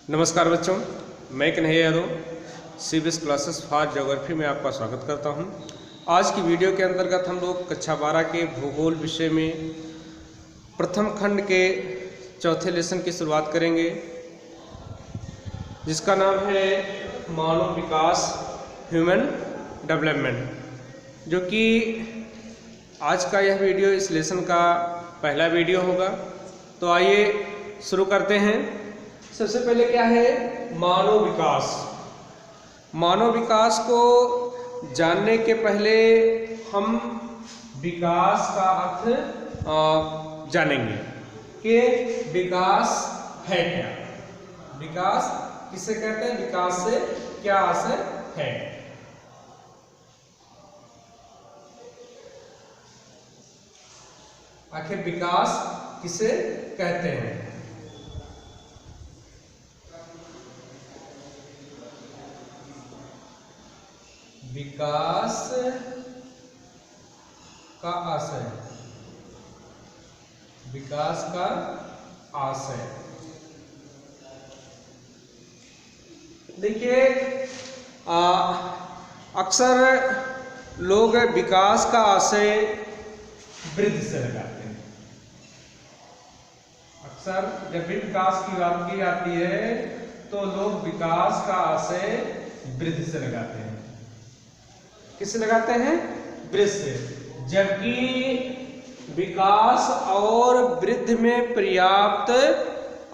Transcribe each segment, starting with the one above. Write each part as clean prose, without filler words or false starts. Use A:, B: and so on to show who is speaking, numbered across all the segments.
A: नमस्कार बच्चों, मैं Kanhaiya Yadav CBS classes for geography में आपका स्वागत करता हूं। आज की वीडियो के अंतर्गत हम लोग कक्षा 12 के भूगोल विषय में प्रथम खंड के चौथे लेसन की शुरुआत करेंगे, जिसका नाम है मानव विकास ह्यूमन डेवलपमेंट, जो कि आज का यह वीडियो इस लेसन का पहला वीडियो होगा। तो आइए शुरू करते हैं। सबसे पहले क्या है मानव विकास। मानव विकास को जानने के पहले हम विकास का अर्थ जानेंगे कि विकास है क्या। विकास किसे कहते हैं, विकास से क्या आशय है। आखिर विकास किसे कहते हैं। विकास का आशय, विकास का आशय। देखिए, अक्सर लोग विकास का आशय वृद्धि से लगाते हैं। अक्सर जब भी विकास की बात की जाती है तो लोग विकास का आशय वृद्धि से लगाते हैं। किससे लगाते हैं? वृद्धि से। जबकि विकास और वृद्धि में पर्याप्त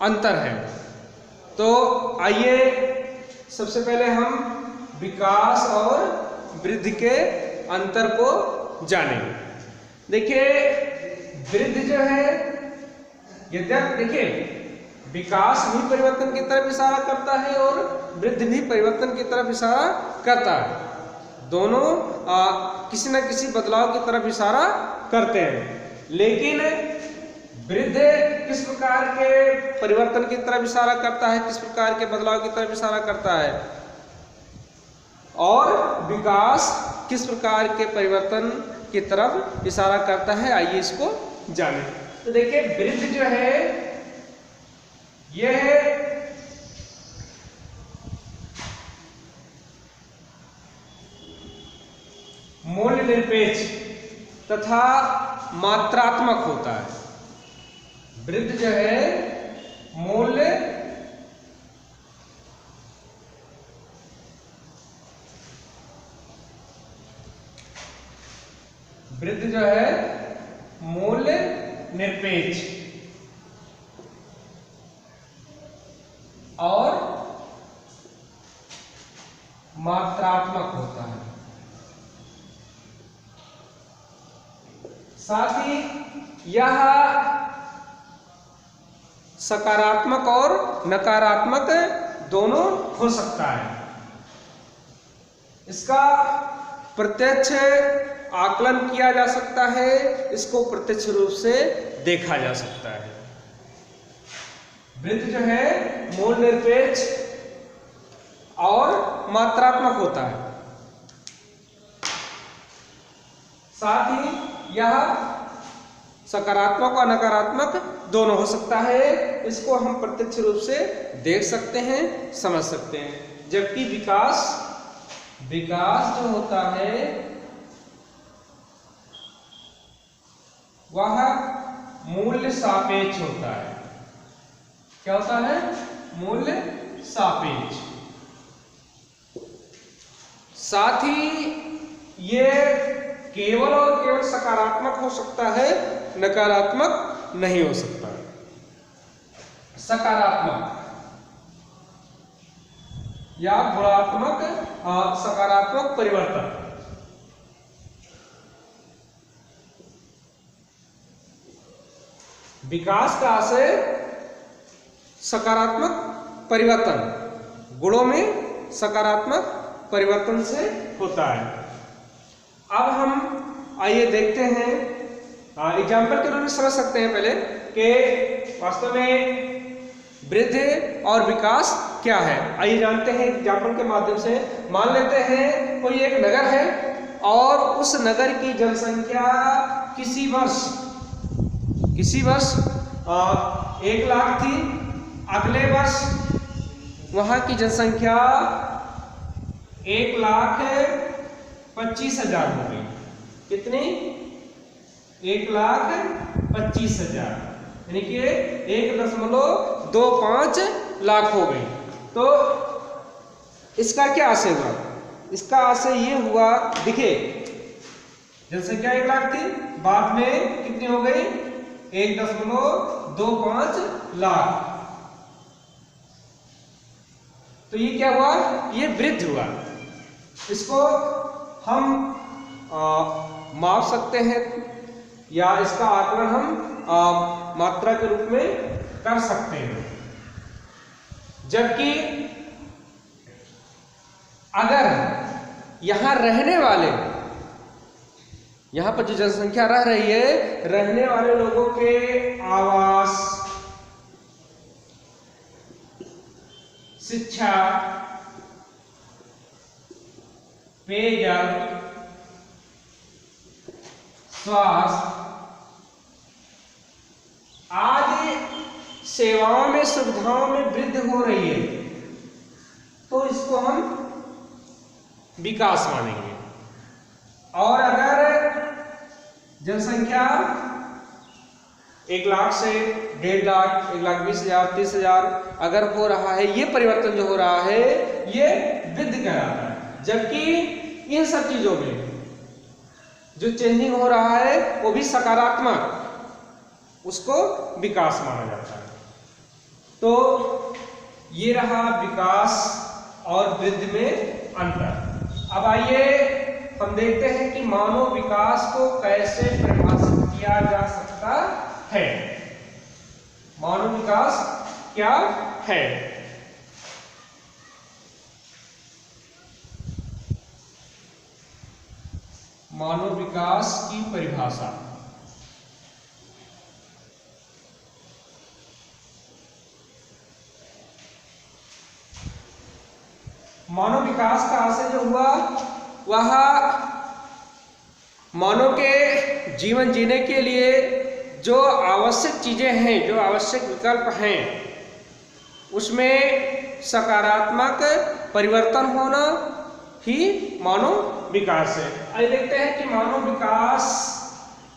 A: अंतर है। तो आइए सबसे पहले हम विकास और वृद्धि के अंतर को जानें। देखिए, वृद्धि जो है, यद्यपि देखिए विकास भी परिवर्तन की तरफ इशारा करता है और वृद्धि भी परिवर्तन की तरफ इशारा करता है। दोनों किसी न किसी बदलाव की तरफ इशारा करते हैं, लेकिन वृद्धि किस प्रकार के परिवर्तन की तरफ इशारा करता है, किस प्रकार के बदलाव की तरफ इशारा करता है, और विकास किस प्रकार के परिवर्तन की तरफ इशारा करता है। आइए इसको जानें। तो देखिए, वृद्धि जो है यह मूल्य निरपेक्ष तथा मात्रात्मक होता है। वृद्धि जो है मूल्य वृद्धि जो है मूल्य निरपेक्ष और मात्रात्मक होता है। साथ ही यह सकारात्मक और नकारात्मक दोनों हो सकता है। इसका प्रत्यक्ष आकलन किया जा सकता है, इसको प्रत्यक्ष रूप से देखा जा सकता है। वृद्धि जो है मूल निरपेक्ष और मात्रात्मक होता है। साथ ही यह सकारात्मक और नकारात्मक दोनों हो सकता है। इसको हम प्रत्यक्ष रूप से देख सकते हैं, समझ सकते हैं। जबकि विकास जो होता है वह मूल्य सापेक्ष होता है। क्या होता है? मूल्य सापेक्ष। साथ ही ये केवल और केवल सकारात्मक हो सकता है, नकारात्मक नहीं हो सकता। सकारात्मक या गुणात्मक सकारात्मक परिवर्तन। विकास का आशय सकारात्मक परिवर्तन, गुणों में सकारात्मक परिवर्तन से होता है। अब हम आइए देखते हैं, एग्जाम्पल के रूप में समझ सकते हैं पहले कि वास्तव में वृद्धि और विकास क्या है। आइए जानते हैं एग्जाम्पल के माध्यम से। मान लेते हैं कोई एक नगर है और उस नगर की जनसंख्या किसी वर्ष 1 लाख थी, अगले वर्ष वहां की जनसंख्या 1,25,000 हो गई। कितनी? 1,25,000, यानी कि 1.25 लाख हो गई। तो इसका क्या आशय हुआ? इसका आशय ये हुआ, देखिए जनसंख्या 1 लाख थी, बाद में कितनी हो गई? 1.25 लाख। तो ये क्या हुआ? ये वृद्धि हुआ। इसको हम माप सकते हैं या इसका आकलन हम मात्रा के रूप में कर सकते हैं। जबकि अगर यहां रहने वाले, यहां पर जो जनसंख्या रह रही है, रहने वाले लोगों के आवास, शिक्षा, पेयजल, स्वास्थ्य आदि सेवाओं में, सुविधाओं में वृद्धि हो रही है, तो इसको हम विकास मानेंगे। और अगर जनसंख्या 1 लाख से 1.5 लाख, 1,20,000, 30,000 अगर हो रहा है, ये परिवर्तन जो हो रहा है ये वृद्धि कहलाता है। जबकि इन सब चीजों में जो चेंजिंग हो रहा है वो भी सकारात्मक, उसको विकास माना जाता है। तो ये रहा विकास और वृद्धि में अंतर। अब आइए हम देखते हैं कि मानव विकास को कैसे परिभाषित किया जा सकता है। मानव विकास क्या है? मानव विकास की परिभाषा। मानव विकास का आशय जो हुआ वह मानव के जीवन जीने के लिए जो आवश्यक चीजें हैं, जो आवश्यक विकल्प हैं, उसमें सकारात्मक परिवर्तन होना ही मानव विकास है। आइए देखते हैं कि मानव विकास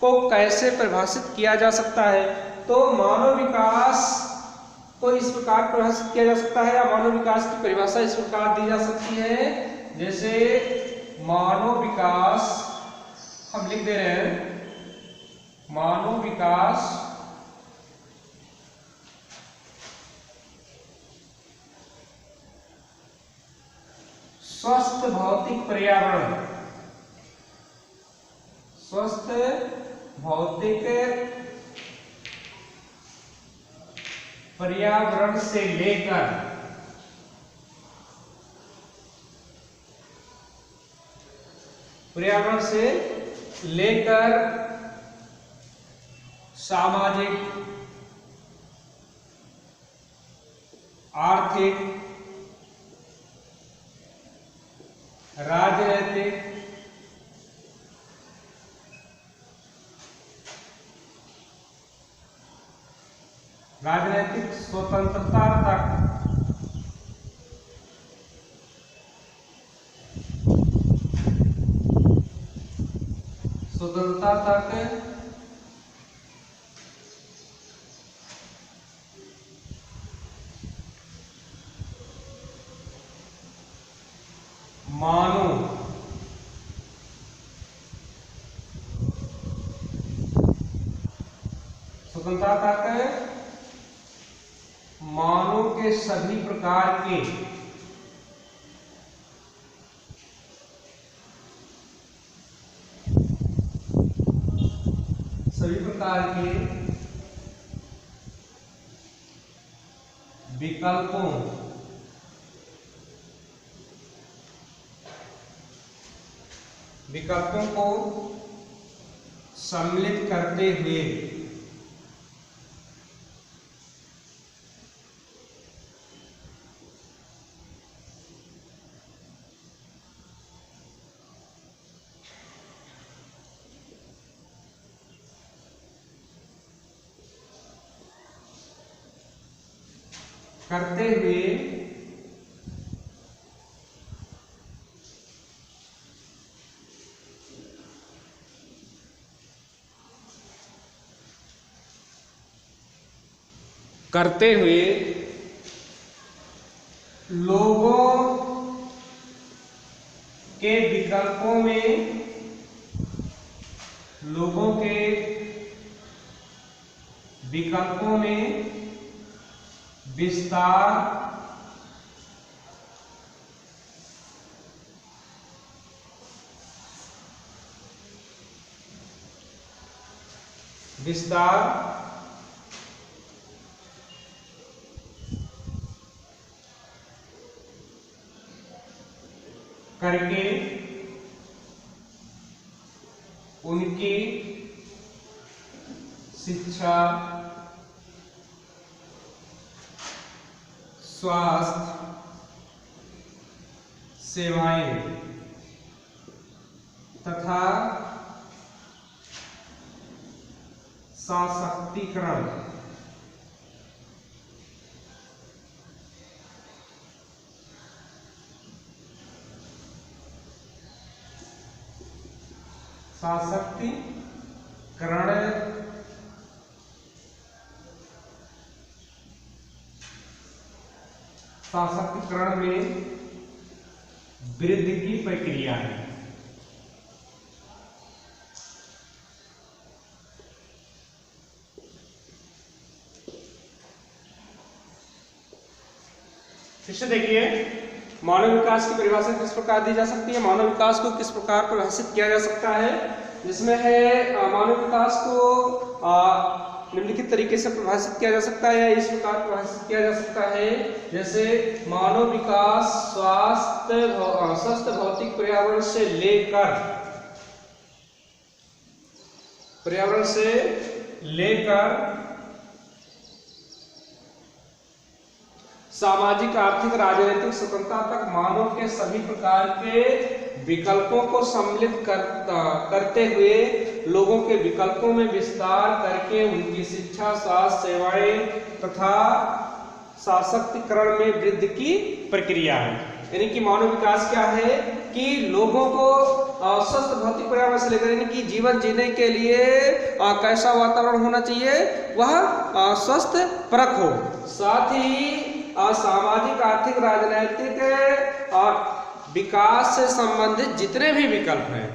A: को कैसे परिभाषित किया जा सकता है। तो मानव विकास को इस प्रकार परिभाषित किया जा सकता है, या मानव विकास की परिभाषा इस प्रकार दी जा सकती है, जैसे मानव विकास हम लिख दे रहे हैं, मानव विकास स्वस्थ भौतिक पर्यावरण, स्वस्थ भौतिक पर्यावरण से लेकर सामाजिक, आर्थिक, राजनीतिक स्वतंत्रता तक मानव स्वतंत्रता तक मानव के सभी प्रकार के विकल्पों को सम्मिलित करते हुए करते हुए लोगों के विकल्पों में विस्तार करके उनकी शिक्षा, स्वास्थ्य सेवाएं तथा सशक्तिकरण सशक्तिकरण में वृद्धि की प्रक्रिया है। फिर देखिए, मानव विकास की परिभाषा किस प्रकार दी जा सकती है, मानव विकास को किस प्रकार परिभाषित किया जा सकता है, जिसमें है मानव विकास को निम्नलिखित तरीके से परिभाषित किया जा सकता है, इस प्रकार परिभाषित किया जा सकता है, जैसे मानव विकास स्वस्थ भौतिक पर्यावरण से लेकर सामाजिक, आर्थिक, राजनीतिक स्वतंत्रता तक मानव के सभी प्रकार के विकल्पों को सम्मिलित करते हुए लोगों के विकल्पों में विस्तार करके उनकी शिक्षा, स्वास्थ्य सेवाएं तथा सशक्तिकरण में वृद्धि की प्रक्रिया है। यानी कि मानव विकास क्या है कि लोगों को स्वस्थ भौतिक पर्यावरण से लेकर, यानी कि जीवन जीने के लिए कैसा वातावरण होना चाहिए, वह स्वस्थ परख हो, साथ ही सामाजिक, आर्थिक, राजनीतिक और विकास से संबंधित जितने भी विकल्प हैं,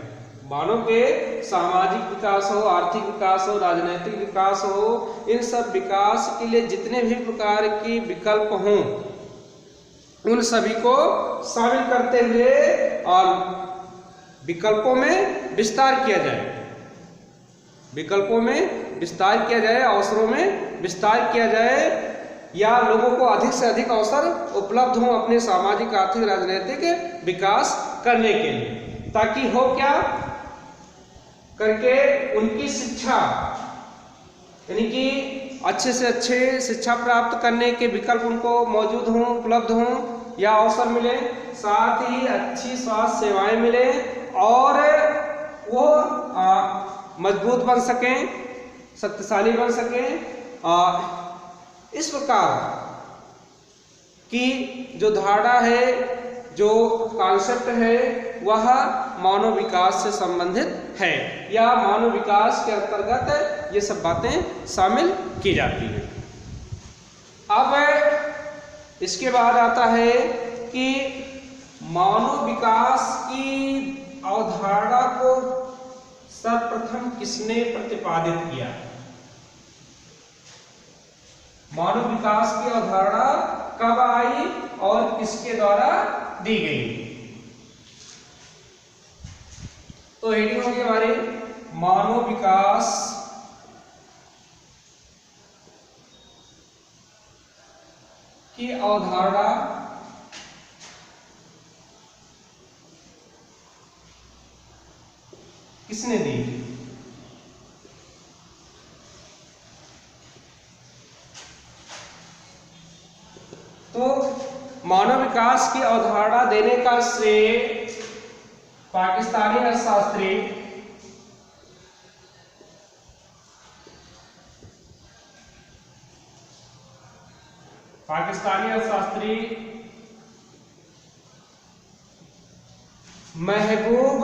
A: मानव के सामाजिक विकास हो, आर्थिक विकास हो, राजनीतिक विकास हो, इन सब विकास के लिए जितने भी प्रकार के विकल्प हों, उन सभी को शामिल करते हुए और विकल्पों में विस्तार किया जाए, अवसरों में विस्तार किया जाए, या लोगों को अधिक से अधिक अवसर उपलब्ध हों अपने सामाजिक, आर्थिक, राजनीतिक विकास करने के लिए, ताकि हो क्या करके उनकी शिक्षा, यानी कि अच्छे से अच्छे शिक्षा प्राप्त करने के विकल्प उनको मौजूद हों, उपलब्ध हों या अवसर मिले, साथ ही अच्छी स्वास्थ्य सेवाएं मिले और वो मजबूत बन सकें, शक्तिशाली बन सकें। इस प्रकार की जो धारणा है, जो कॉन्सेप्ट है, वह मानव विकास से संबंधित है, या मानव विकास के अंतर्गत ये सब बातें शामिल की जाती हैं। अब इसके बाद आता है कि मानव विकास की अवधारणा को सर्वप्रथम किसने प्रतिपादित किया? मानव विकास की अवधारणा कब आई और किसके द्वारा दी गई? तो हेडिंग होगी हमारी मानव विकास की अवधारणा किसने दी? तो मानव विकास की अवधारणा देने का श्रेय पाकिस्तानी अर्थशास्त्री महबूब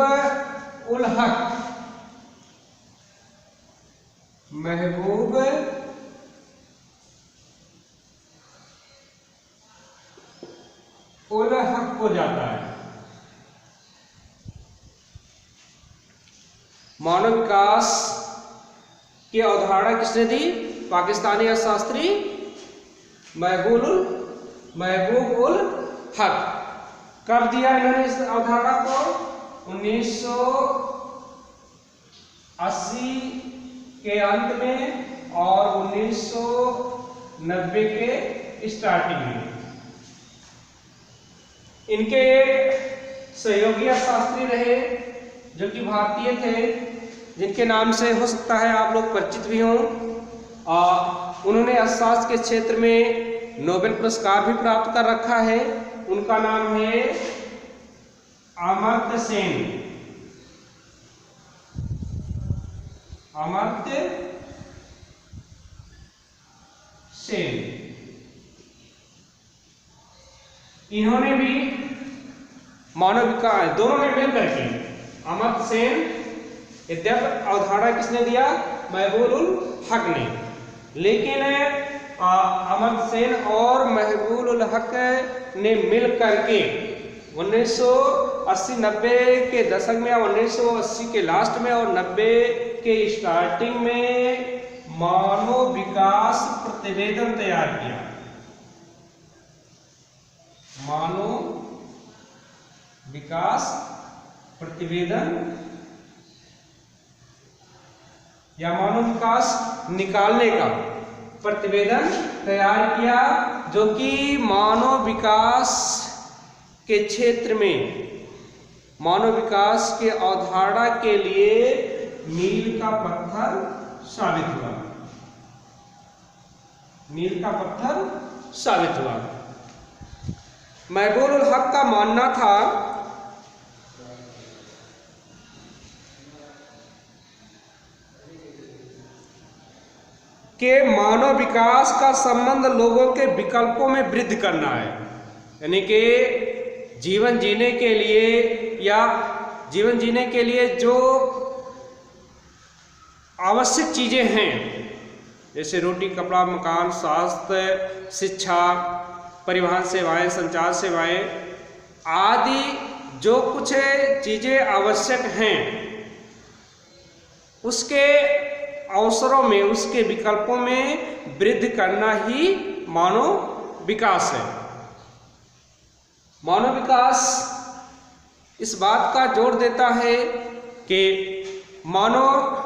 A: उल हक हो जाता है। मानव विकास की अवधारणा किसने दी? पाकिस्तानी अर्थशास्त्री महबूब उल हक। कब दिया इन्होंने इस अवधारणा को? 1980 के अंत में और 1990 के स्टार्टिंग में। इनके एक सहयोगी अर्थशास्त्री रहे जो कि भारतीय थे, जिनके नाम से हो सकता है आप लोग परिचित भी हों। उन्होंने अर्थशास्त्र के क्षेत्र में नोबेल पुरस्कार भी प्राप्त कर रखा है। उनका नाम है अमर्त्य सेन। अमर्त्य सेन। इन्होंने भी मानव विकास, दोनों ने मिलकर के, अमर्त्य सेन यद्यपि अवधारणा किसने दिया? महबूब उल हक ने। लेकिन अमर्त्य सेन और महबूब उल हक ने मिल करके 1980-90 के दशक में, 1980 के लास्ट में और 90 के स्टार्टिंग में मानव विकास प्रतिवेदन तैयार किया। मानव विकास प्रतिवेदन या मानव विकास निकालने का प्रतिवेदन तैयार किया, जो कि मानव विकास के क्षेत्र में मानव विकास के अवधारणा के लिए मील का पत्थर साबित हुआ। मील का पत्थर साबित हुआ। महबूब उल हक का मानना था कि मानव विकास का संबंध लोगों के विकल्पों में वृद्धि करना है। यानी कि जीवन जीने के लिए जो आवश्यक चीजें हैं, जैसे रोटी, कपड़ा, मकान, स्वास्थ्य, शिक्षा, परिवहन सेवाएं, संचार सेवाएं आदि जो कुछ चीजें आवश्यक हैं, उसके अवसरों में, उसके विकल्पों में वृद्धि करना ही मानव विकास है। मानव विकास इस बात का जोर देता है कि मानव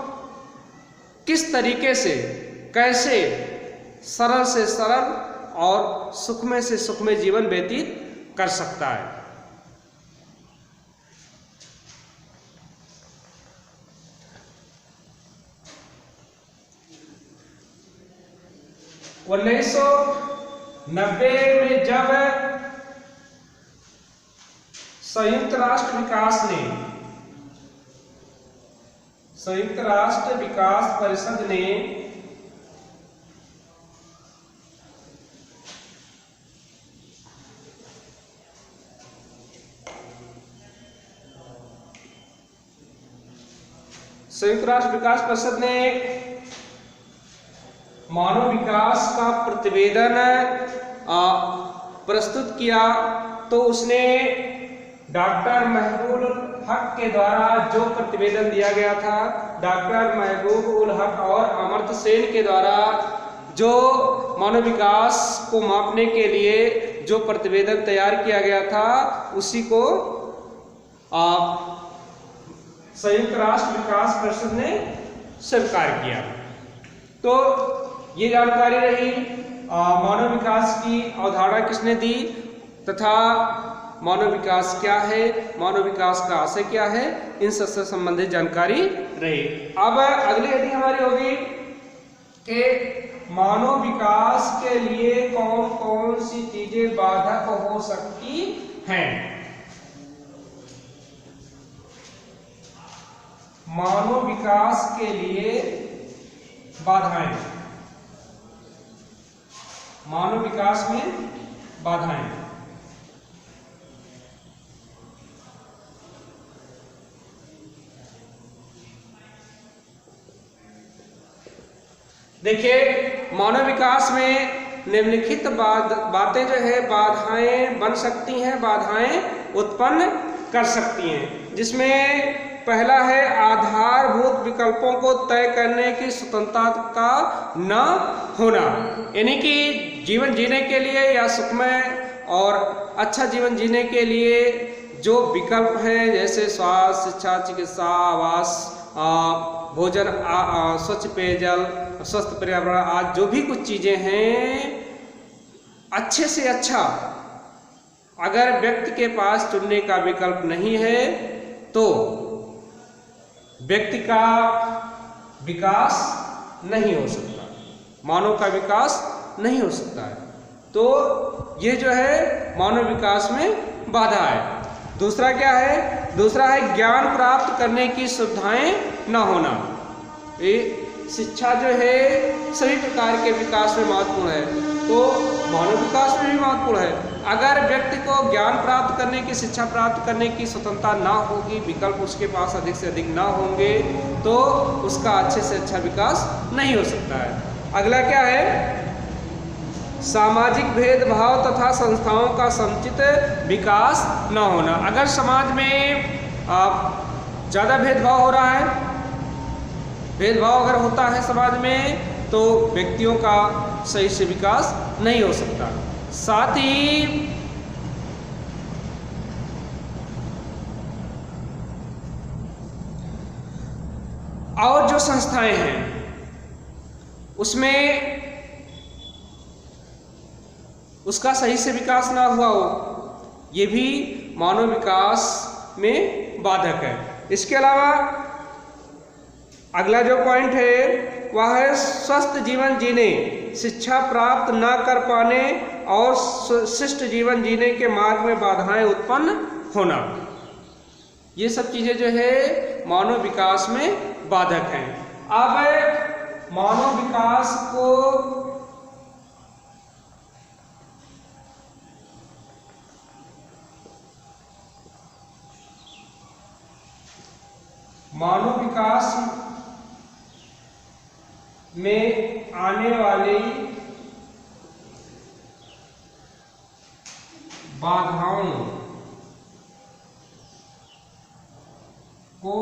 A: किस तरीके से, कैसे सरल से सरल और सुखमय से सुखमय जीवन व्यतीत कर सकता है। 1990 में जब संयुक्त राष्ट्र विकास परिषद ने मानव विकास का प्रतिवेदन प्रस्तुत किया, तो उसने डॉक्टर महबूब उल हक के द्वारा जो प्रतिवेदन दिया गया था, डॉक्टर महबूब उल हक और अमर्त्य सेन के द्वारा जो मानव विकास को मापने के लिए जो प्रतिवेदन तैयार किया गया था, उसी को संयुक्त राष्ट्र विकास परिषद ने स्वीकार किया। तो ये जानकारी रही मानव विकास की अवधारणा किसने दी तथा मानव विकास क्या है, मानव विकास का आशय क्या है, इन सबसे संबंधित जानकारी रही। अब अगली हेडिंग हमारी होगी कि मानव विकास के लिए कौन कौन सी चीजें बाधक हो सकती हैं। मानव विकास के लिए बाधाएं, मानव विकास में बाधाएं। देखिए, मानव विकास में निम्नलिखित बातें जो है बाधाएं बन सकती हैं, बाधाएं उत्पन्न कर सकती हैं, जिसमें पहला है आधारभूत विकल्पों को तय करने की स्वतंत्रता का न होना। यानी कि जीवन जीने के लिए या सुखमय और अच्छा जीवन जीने के लिए जो विकल्प हैं, जैसे स्वास्थ्य, शिक्षा, चिकित्सा, आवास, भोजन, स्वच्छ पेयजल, स्वस्थ पर्यावरण आज जो भी कुछ चीजें हैं, अच्छे से अच्छा अगर व्यक्ति के पास चुनने का विकल्प नहीं है तो व्यक्ति का विकास नहीं हो सकता, मानव का विकास नहीं हो सकता है। तो ये जो है मानव विकास में बाधा है। दूसरा क्या है? दूसरा है ज्ञान प्राप्त करने की सुविधाएं न होना। ये शिक्षा जो है सभी प्रकार के विकास में महत्वपूर्ण है, तो मानव विकास में भी महत्वपूर्ण है। अगर व्यक्ति को ज्ञान प्राप्त करने की, शिक्षा प्राप्त करने की स्वतंत्रता ना होगी, विकल्प उसके पास अधिक से अधिक ना होंगे, तो उसका अच्छे से अच्छा विकास नहीं हो सकता है। अगला क्या है? सामाजिक भेदभाव तथा संस्थाओं का समुचित विकास न होना। अगर समाज में ज़्यादा भेदभाव हो रहा है, भेदभाव अगर होता है समाज में, तो व्यक्तियों का सही से विकास नहीं हो सकता। साथ ही और जो संस्थाएं हैं उसमें उसका सही से विकास ना हुआ हो, ये भी मानव विकास में बाधक है। इसके अलावा अगला जो पॉइंट है वह है स्वस्थ जीवन जीने, शिक्षा प्राप्त न कर पाने और शिष्ट जीवन जीने के मार्ग में बाधाएं उत्पन्न होना। ये सब चीजें जो है मानव विकास में बाधक हैं। अब मानव विकास को में आने वाली बाधाओं को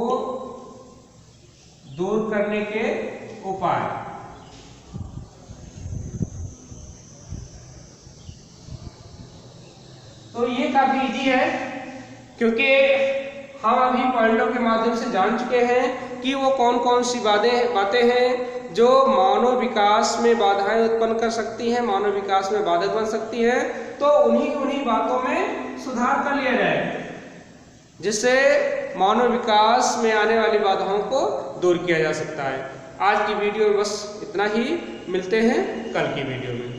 A: दूर करने के उपाय। तो ये काफी इजी है, क्योंकि हम अभी पॉइंटों के माध्यम से जान चुके हैं कि वो कौन कौन सी बातें हैं जो मानव विकास में बाधाएं उत्पन्न कर सकती हैं, मानव विकास में बाधक बन सकती हैं। तो उन्हीं बातों में सुधार कर लिया जाए, जिससे मानव विकास में आने वाली बाधाओं को दूर किया जा सकता है। आज की वीडियो में बस इतना ही, मिलते हैं कल की वीडियो में।